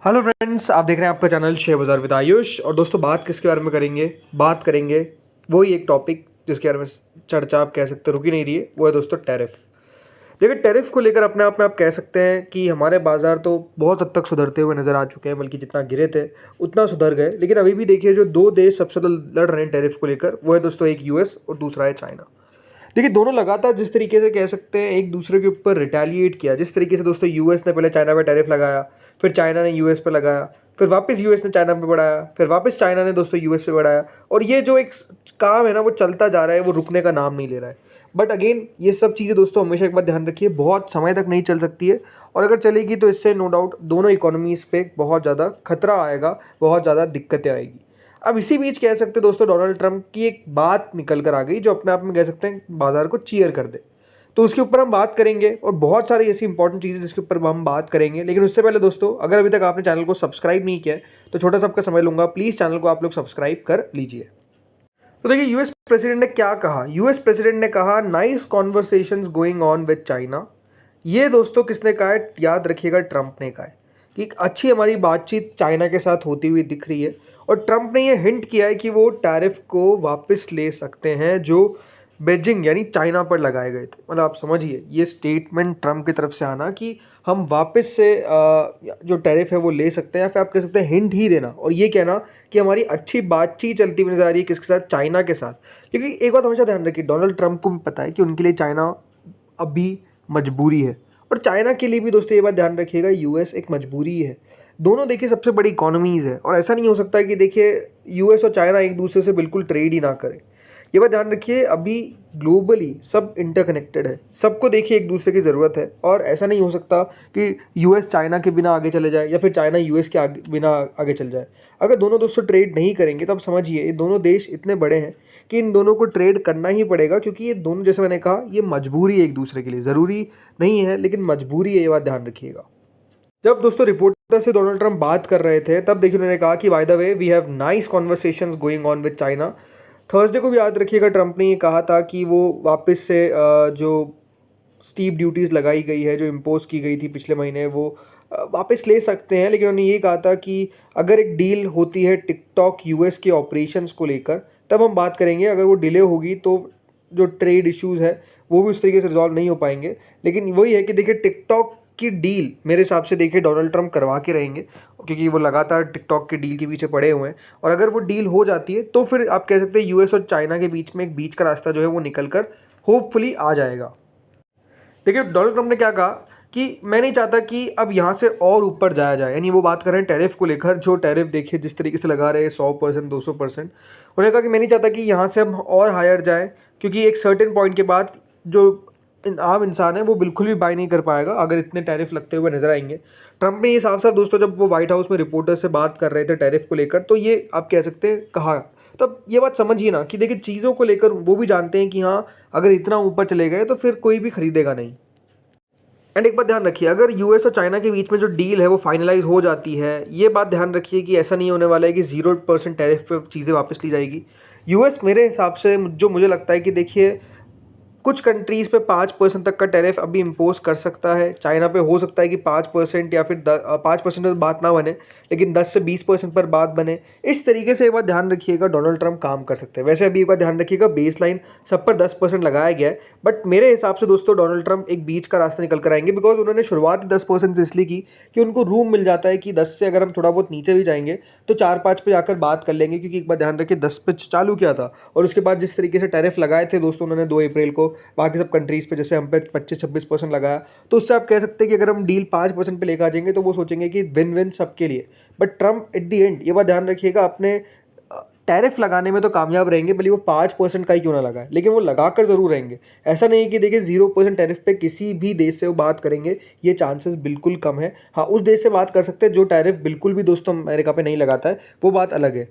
Hello friends, आप देख रहे हैं आपका चैनल शेयर बाज़ार विद आयुष। और दोस्तों, बात किसके बारे में करेंगे? बात करेंगे वही एक टॉपिक जिसके बारे में चर्चा आप कह सकते हैं रुक ही नहीं रही है। वो है दोस्तों टैरिफ। देखिए, टैरिफ को लेकर अपने आप में आप कह सकते हैं कि हमारे बाज़ार तो बहुत हद तक सुधरते हुए नज़र आ चुके हैं, बल्कि जितना गिरे थे उतना सुधर गए। लेकिन अभी भी देखिए, जो दो देश सबसे ज़्यादा लड़ रहे हैं टैरिफ को लेकर, वो है दोस्तों एक यूएस और दूसरा है चाइना। देखिए, दोनों लगातार जिस तरीके से कह सकते हैं एक दूसरे के ऊपर रिटेलिएट किया, जिस तरीके से दोस्तों यूएस ने पहले चाइना पे टैरिफ लगाया, फिर चाइना ने यूएस पे लगाया, फिर वापस यूएस ने चाइना पे बढ़ाया, फिर वापस चाइना ने दोस्तों यूएस पे बढ़ाया। और ये जो एक काम है ना, वो चलता जा रहा है, वो रुकने का नाम नहीं ले रहा है। बट अगेन, ये सब चीज़ें दोस्तों हमेशा एक बात ध्यान रखिए, बहुत समय तक नहीं चल सकती है। और अगर चलेगी तो इससे नो डाउट दोनों इकोनॉमीज़ पे बहुत ज़्यादा खतरा आएगा, बहुत ज़्यादा दिक्कतें आएगी। अब इसी बीच कह सकते हैं दोस्तों, डोनाल्ड ट्रंप की एक बात निकल कर आ गई जो अपने आप में कह सकते हैं बाजार को चीयर कर दे। तो उसके ऊपर हम बात करेंगे और बहुत सारी ऐसी इंपॉर्टेंट चीज़ें जिसके ऊपर हम बात करेंगे। लेकिन उससे पहले दोस्तों, अगर अभी तक आपने चैनल को सब्सक्राइब नहीं किया है तो छोटा सा आपका समय लूँगा, प्लीज़ चैनल को आप लोग सब्सक्राइब कर लीजिए। तो देखिए, यूएस प्रेसिडेंट ने क्या कहा? यूएस प्रेसिडेंट ने कहा, nice conversations going on with China. ये दोस्तों किसने कहा है? याद रखिएगा, ट्रंप ने कहा है कि एक अच्छी हमारी बातचीत चाइना के साथ होती हुई दिख रही है। और ट्रंप ने ये हिंट किया है कि वो टैरिफ को वापस ले सकते हैं जो बीजिंग यानी चाइना पर लगाए गए थे। मतलब आप समझिए, ये स्टेटमेंट ट्रंप की तरफ से आना कि हम वापस से जो टैरिफ है वो ले सकते हैं, या फिर आप कह सकते हैं हिंट ही देना और ये कहना कि हमारी अच्छी बातचीत चलती हुई नजर आ रही है किसके साथ? चाइना के साथ। क्योंकि एक बात हमेशा ध्यान रखिए, डोनाल्ड ट्रंप को भी पता है कि उनके लिए चाइना अभी मजबूरी है, और चाइना के लिए भी दोस्तों ये बात ध्यान रखिएगा, यूएस एक मजबूरी है। दोनों देखिए सबसे बड़ी इकोनॉमीज़ है, और ऐसा नहीं हो सकता कि देखिए यूएस और चाइना एक दूसरे से बिल्कुल ट्रेड ही ना करें। ये बात ध्यान रखिए, अभी ग्लोबली सब इंटरकनेक्टेड है, सबको देखिए एक दूसरे की ज़रूरत है। और ऐसा नहीं हो सकता कि यूएस चाइना के बिना आगे चले जाए या फिर चाइना यूएस के बिना आगे चल जाए। अगर दोनों दोस्तों ट्रेड नहीं करेंगे तो आप समझिए, ये दोनों देश इतने बड़े हैं कि इन दोनों को ट्रेड करना ही पड़ेगा, क्योंकि ये दोनों, जैसे मैंने कहा, ये मजबूरी है एक दूसरे के लिए, ज़रूरी नहीं है लेकिन मजबूरी है, ये बात ध्यान रखिएगा। जब दोस्तों रिपोर्टर से डोनाल्ड ट्रंप बात कर रहे थे, तब देखिए उन्होंने कहा कि by the way we have nice conversations going on with China. Thursday को भी याद रखिएगा, ट्रंप ने ये कहा था कि वो वापस से जो स्टीप ड्यूटीज़ लगाई गई है, जो इम्पोज की गई थी पिछले महीने, वो वापस ले सकते हैं। लेकिन उन्होंने ये कहा था कि अगर एक डील होती है टिकटॉक यूएस के ऑपरेशंस को लेकर, तब हम बात करेंगे। अगर वो डिले होगी तो जो ट्रेड इश्यूज़ है वो भी उस तरीके से रिजॉल्व नहीं हो पाएंगे। लेकिन वही है कि देखिए, टिकटॉक की डील मेरे हिसाब से देखिए डोनाल्ड ट्रंप करवा के रहेंगे, क्योंकि वो लगातार टिकटॉक के डील के पीछे पड़े हुए हैं। और अगर वो डील हो जाती है तो फिर आप कह सकते हैं यूएस और चाइना के बीच में एक बीच का रास्ता जो है वो निकल कर होपफुली आ जाएगा। देखिए, डोनाल्ड ट्रंप ने क्या कहा कि मैं नहीं चाहता कि अब यहाँ से और ऊपर जाया जाए, यानी वो बात कर रहे हैं टैरिफ को लेकर। जो टैरिफ देखिए जिस तरीके से लगा रहे हैं 100%, 200%, उन्होंने कहा कि मैं नहीं चाहता कि यहाँ से हम और हायर जाएं, क्योंकि एक सर्टेन पॉइंट के बाद जो आम इंसान है वो बिल्कुल भी बाय नहीं कर पाएगा अगर इतने टैरिफ लगते हुए नजर आएंगे। ट्रंप ने ये साफ साफ दोस्तों, जब वो व्हाइट हाउस में रिपोर्टर से बात कर रहे थे टैरिफ को लेकर, तो ये आप कह सकते हैं कहा। तब ये बात समझिए ना कि देखिए, चीज़ों को लेकर वो भी जानते हैं कि हाँ, अगर इतना ऊपर चले गए तो फिर कोई भी खरीदेगा नहीं। एंड एक बात ध्यान रखिए, अगर यूएस और चाइना के बीच में जो डील है वो फाइनलाइज हो जाती है, ये बात ध्यान रखिए कि ऐसा नहीं होने वाला है कि 0% टैरिफ पे चीज़ें वापस ली जाएगी। यूएस मेरे हिसाब से, जो मुझे लगता है कि देखिए, कुछ कंट्रीज़ पे 5% तक का टैरिफ अभी इम्पोज कर सकता है। चाइना पे हो सकता है कि 5% या फिर 5% पर बात ना बने, लेकिन 10 से 20% पर बात बने। इस तरीके से एक बात ध्यान रखिएगा, डोनाल्ड ट्रंप काम कर सकते हैं। वैसे अभी एक बात ध्यान रखिएगा, बेस लाइन सब पर 10% लगाया गया है, बट मेरे हिसाब से दोस्तों डोनाल्ड ट्रंप एक बीच का रास्ता निकल कर आएंगे। बिकॉज उन्होंने शुरुआत 10% से इसलिए की कि उनको रूम मिल जाता है कि 10 से अगर हम थोड़ा बहुत नीचे भी जाएंगे तो 4-5 पे जाकर बात कर लेंगे। क्योंकि एक बात ध्यान रखिए, 10 पे चालू किया था और उसके बाद जिस तरीके से टैरिफ लगाए थे दोस्तों उन्होंने 2 अप्रैल को बाकी सब कंट्रीज़ पे, जैसे हम पे 25-26% लगाया, तो उससे आप कह सकते हैं कि अगर हम डील 5% पे लेकर आ जाएंगे तो वो सोचेंगे कि विन विन सबके लिए। But Trump at the and, ये बात ध्यान रखिएगा, अपने टैरिफ लगाने में तो कामयाब रहेंगे, भले वो 5% का ही क्यों ना लगाए, लेकिन वो लगा कर जरूर रहेंगे। ऐसा नहीं है कि देखिए 0% टैरिफ पे किसी भी देश से वो बात करेंगे, ये चांसेस बिल्कुल कम है। हाँ, उस देश से बात कर सकते हैं जो टैरिफ बिल्कुल भी दोस्तों अमेरिका पे नहीं लगाता है, वो बात अलग है।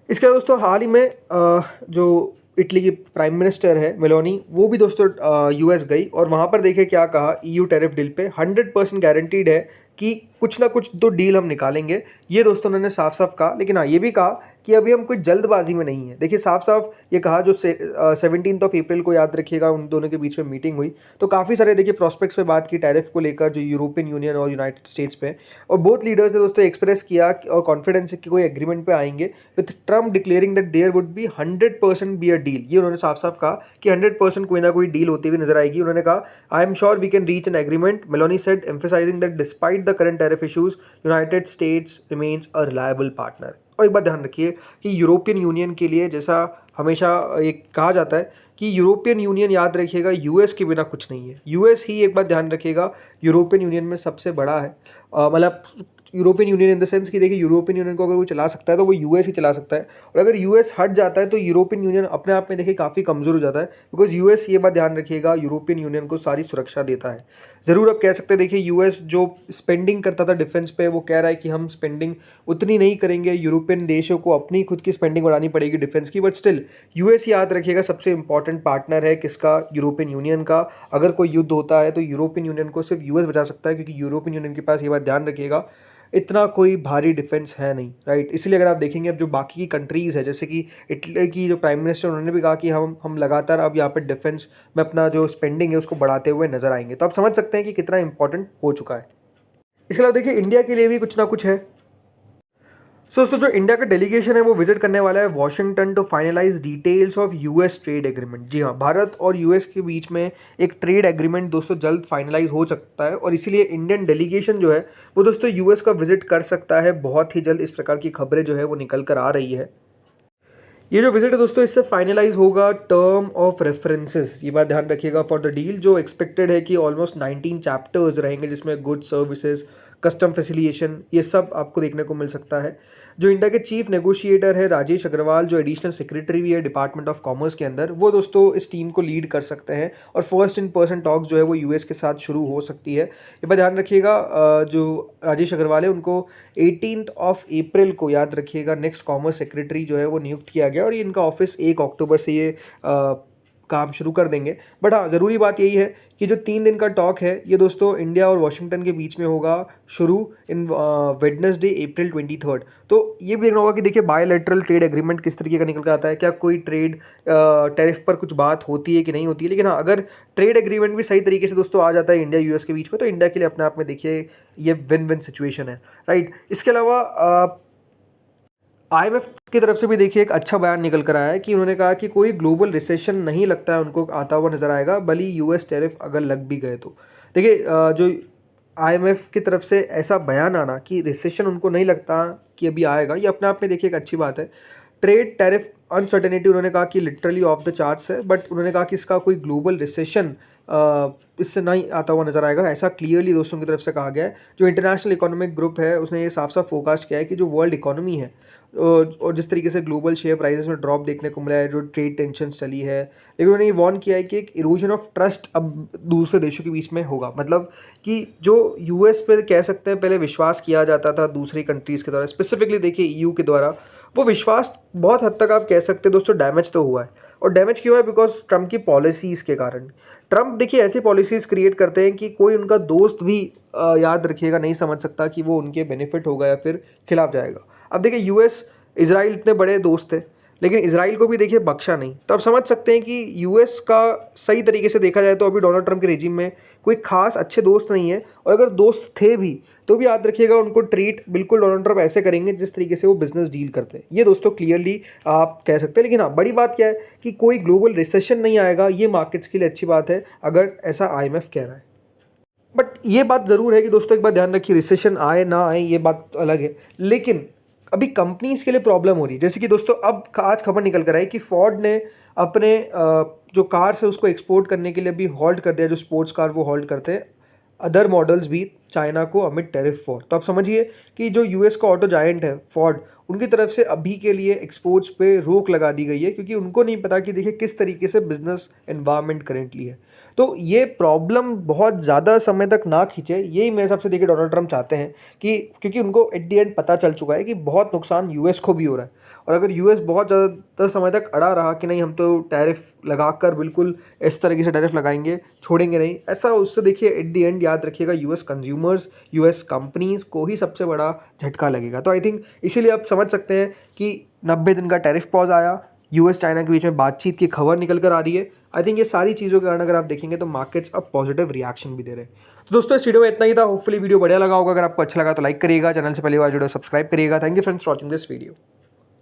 इसके बाद दोस्तों हाल ही में जो इटली की प्राइम मिनिस्टर है मेलोनी, वो भी दोस्तों यूएस गई और वहाँ पर देखिए क्या कहा। ईयू टैरिफ डील पे 100% गारंटीड है कि कुछ ना कुछ तो डील हम निकालेंगे, ये दोस्तों उन्होंने साफ साफ कहा। लेकिन हाँ, ये भी कहा कि अभी हम कोई जल्दबाजी में नहीं है। देखिए साफ साफ ये कहा, जो 17 अप्रैल को याद रखिएगा उन दोनों के बीच में मीटिंग हुई, तो काफ़ी सारे देखिए प्रॉस्पेक्ट्स पे बात की टैरिफ को लेकर, जो यूरोपियन यूनियन और यूनाइटेड स्टेट्स पे। और बोथ लीडर्स ने दोस्तों एक्सप्रेस किया और कॉन्फिडेंस है कि कोई एग्रीमेंट पे आएंगे, with Trump declaring that there would be 100% be a deal. ये उन्होंने साफ साफ कहा कि 100% कोई ना कोई डील होती हुई नजर आएगी। उन्होंने कहा, I am sure we can reach an agreement, Meloni said, emphasising that despite the current tariff issues United States remains a reliable partner. और एक बात ध्यान रखिए कि यूरोपियन यूनियन के लिए, जैसा हमेशा एक कहा जाता है कि यूरोपियन यूनियन, याद रखिएगा, यूएस के बिना कुछ नहीं है। यूएस ही, एक बात ध्यान रखिएगा, यूरोपियन यूनियन में सबसे बड़ा है। मतलब European union in the sense कि देखिए यूरोपियन यूनियन को अगर वो चला सकता है तो वो यूएस ही चला सकता है। और अगर यूएस हट जाता है तो यूरोपियन यूनियन अपने आप में देखिए काफ़ी कमज़ोर हो जाता है, बिकॉज यूएस, ये बात ध्यान रखिएगा, यूरोपियन यूनियन को सारी सुरक्षा देता है। ज़रूर आप कह सकते हैं, देखिए यूएस जो स्पेंडिंग करता था डिफेंस पे, वो कह रहा है कि हम स्पेंडिंग उतनी नहीं करेंगे, यूरोपियन देशों को अपनी खुद की स्पेंडिंग बढ़ानी पड़ेगी डिफेंस की। बट स्टिल यूएस, याद रखिएगा, सबसे इंपॉर्टेंट पार्टनर है किसका? यूरोपियन यूनियन का। अगर कोई युद्ध होता है तो यूरोपियन यूनियन को सिर्फ यूएस बचा सकता है, क्योंकि यूरोपियन यूनियन के पास, ये बात ध्यान रखिएगा, इतना कोई भारी डिफेंस है नहीं, राइट। इसलिए अगर आप देखेंगे अब जो बाकी की कंट्रीज़ है, जैसे कि इटली की जो प्राइम मिनिस्टर, उन्होंने भी कहा कि हम लगातार अब यहाँ पे डिफेंस में अपना जो स्पेंडिंग है उसको बढ़ाते हुए नजर आएंगे। तो आप समझ सकते हैं कि कितना इंपॉर्टेंट हो चुका है। इसके अलावा देखिए इंडिया के लिए भी कुछ ना कुछ है। दोस्तों जो इंडिया का डेलीगेशन है वो विजिट करने वाला है Washington to finalise details of US trade agreement. जी हाँ, भारत और यूएस के बीच में एक ट्रेड एग्रीमेंट दोस्तों जल्द फाइनलाइज हो सकता है, और इसीलिए इंडियन डेलीगेशन जो है वो दोस्तों यूएस का विजिट कर सकता है बहुत ही जल्द। इस प्रकार की खबरें जो है वो निकल कर आ रही है। ये जो विजिट है दोस्तों, इससे फाइनलाइज होगा टर्म ऑफ रेफरेंसेस, ये बात ध्यान रखिएगा, फॉर द डील। जो एक्सपेक्टेड है कि ऑलमोस्ट 19 चैप्टर्स रहेंगे, जिसमें गुड सर्विसेज, कस्टम फैसिलिटेशन, ये सब आपको देखने को मिल सकता है। जो इंडिया के चीफ नेगोशिएटर है राजेश अग्रवाल, जो एडिशनल सेक्रेटरी भी है डिपार्टमेंट ऑफ कॉमर्स के अंदर, वो दोस्तों इस टीम को लीड कर सकते हैं। और फर्स्ट इन पर्सन टॉक जो है वो यूएस के साथ शुरू हो सकती है। ये बात ध्यान रखिएगा, जो राजेश अग्रवाल है उनको 18 अप्रैल को, याद रखिएगा, नेक्स्ट कॉमर्स सेक्रेटरी जो है वो नियुक्त किया गया, और ये इनका ऑफिस 1 अक्टूबर से ये काम शुरू कर देंगे। बट हाँ, ज़रूरी बात यही है कि जो 3 दिन का टॉक है ये दोस्तों इंडिया और वॉशिंगटन के बीच में होगा शुरू इन वेडनेसडे April 23। तो ये भी देखना होगा कि देखिए बायोलैटरल ट्रेड एग्रीमेंट किस तरीके का निकल कर आता है, क्या कोई ट्रेड टैरिफ पर कुछ बात होती है कि नहीं होती है। लेकिन हाँ, अगर ट्रेड एग्रीमेंट भी सही तरीके से दोस्तों आ जाता है इंडिया यूएस के बीच में, तो इंडिया के लिए अपने आप में देखिए ये विन विन सिचुएशन है, राइट। इसके अलावा आईएमएफ की तरफ से भी देखिए एक अच्छा बयान निकल कर आया है कि उन्होंने कहा कि कोई ग्लोबल रिसेशन नहीं लगता है उनको आता हुआ नजर आएगा, भले यूएस टैरिफ अगर लग भी गए तो। देखिए जो आईएमएफ की तरफ से ऐसा बयान आना कि रिसेशन उनको नहीं लगता कि अभी आएगा, ये अपने आप में देखिए एक अच्छी बात है। ट्रेड टैरिफ अनसर्टेनिटी, उन्होंने कहा कि लिटरली ऑफ द चार्ट्स है, बट उन्होंने कहा कि इसका कोई ग्लोबल रिसेशन इससे नहीं आता हुआ नजर आएगा, ऐसा क्लियरली दोस्तों की तरफ से कहा गया है। जो इंटरनेशनल इकोनॉमिक ग्रुप है उसने ये साफ साफ फोरकास्ट किया है कि जो वर्ल्ड इकोनॉमी है और जिस तरीके से ग्लोबल शेयर प्राइसेस में ड्रॉप देखने को मिला है, जो ट्रेड टेंशन चली है, लेकिन उन्होंने ये वार्न किया है कि एक इरोजन ऑफ ट्रस्ट अब दूसरे देशों के बीच में होगा। मतलब कि जो यूएस पे कह सकते हैं पहले विश्वास किया जाता था दूसरी कंट्रीज़ के द्वारा, स्पेसिफिकली देखिए ईयू के द्वारा, वो विश्वास बहुत हद तक आप कह सकते हैं दोस्तों डैमेज तो हुआ है। और डैमेज क्यों है? बिकॉज ट्रम्प की पॉलिसीज़ के कारण। ट्रम्प देखिए ऐसी पॉलिसीज़ क्रिएट करते हैं कि कोई उनका दोस्त भी याद रखिएगा नहीं समझ सकता कि वो उनके बेनिफिट होगा या फिर खिलाफ जाएगा। अब देखिए यूएस इजराइल इतने बड़े दोस्त थे, लेकिन इजराइल को भी देखिए बख्शा नहीं। तो आप समझ सकते हैं कि यूएस का सही तरीके से देखा जाए तो अभी डोनाल्ड ट्रंप के रेजिम में कोई खास अच्छे दोस्त नहीं है, और अगर दोस्त थे भी तो भी याद रखिएगा उनको ट्रीट बिल्कुल डोनाल्ड ट्रंप ऐसे करेंगे जिस तरीके से वो बिजनेस डील करते हैं। ये दोस्तों क्लियरली आप कह सकते हैं। लेकिन हाँ, बड़ी बात क्या है कि कोई ग्लोबल रिसेशन नहीं आएगा, ये मार्केट्स के लिए अच्छी बात है अगर ऐसा आईएमएफ कह रहा है। बट ये बात ज़रूर है कि दोस्तों एक बात ध्यान रखिए, रिसेशन आए ना आए ये बात अलग है, लेकिन अभी कंपनीज के लिए प्रॉब्लम हो रही है। जैसे कि दोस्तों अब आज खबर निकल कर आई कि फोर्ड ने अपने जो कार्स है उसको एक्सपोर्ट करने के लिए अभी हॉल्ट कर दिया, जो स्पोर्ट्स कार वो हॉल्ट करते हैं अदर मॉडल्स भी चाइना को अमिड टैरिफ फॉर। तो आप समझिए कि जो यूएस का ऑटो जायंट है फोर्ड, उनकी तरफ से अभी के लिए एक्सपोर्ट्स पे रोक लगा दी गई है, क्योंकि उनको नहीं पता कि देखिए किस तरीके से बिजनेस एनवायरनमेंट करेंटली है। तो ये प्रॉब्लम बहुत ज़्यादा समय तक ना खींचे, यही मेरे हिसाब से देखिए डोनाल्ड ट्रम्प चाहते हैं कि, क्योंकि उनको एट दी एंड पता चल चुका है कि बहुत नुकसान यूएस को भी हो रहा है। और अगर यूएस बहुत ज़्यादा समय तक अड़ा रहा कि नहीं हम तो टैरिफ लगाकर बिल्कुल इस तरीके से टैरिफ लगाएंगे, छोड़ेंगे नहीं, ऐसा, उससे देखिए एट दी एंड याद रखिएगा यूएस कंज्यूमर्स, यूएस कंपनीज़ को ही सबसे बड़ा झटका लगेगा। तो आई थिंक इसीलिए आप समझ सकते हैं कि 90 दिन का टैरिफ पॉज आया, यूएस चाइना के बीच में बातचीत की खबर निकल कर आ रही है। आई थिंक ये सारी चीज़ों के कारण अगर आप देखेंगे तो मार्केट्स अब पॉजिटिव रिएक्शन भी दे रहे हैं। तो दोस्तों इस वीडियो में इतना ही था, होपफुली वीडियो बढ़िया लगा होगा। अगर आपको अच्छा लगा तो लाइक करिएगा, चैनल से पहली बार जुड़े सब्सक्राइब करिएगा। Thank you friends for watching this video.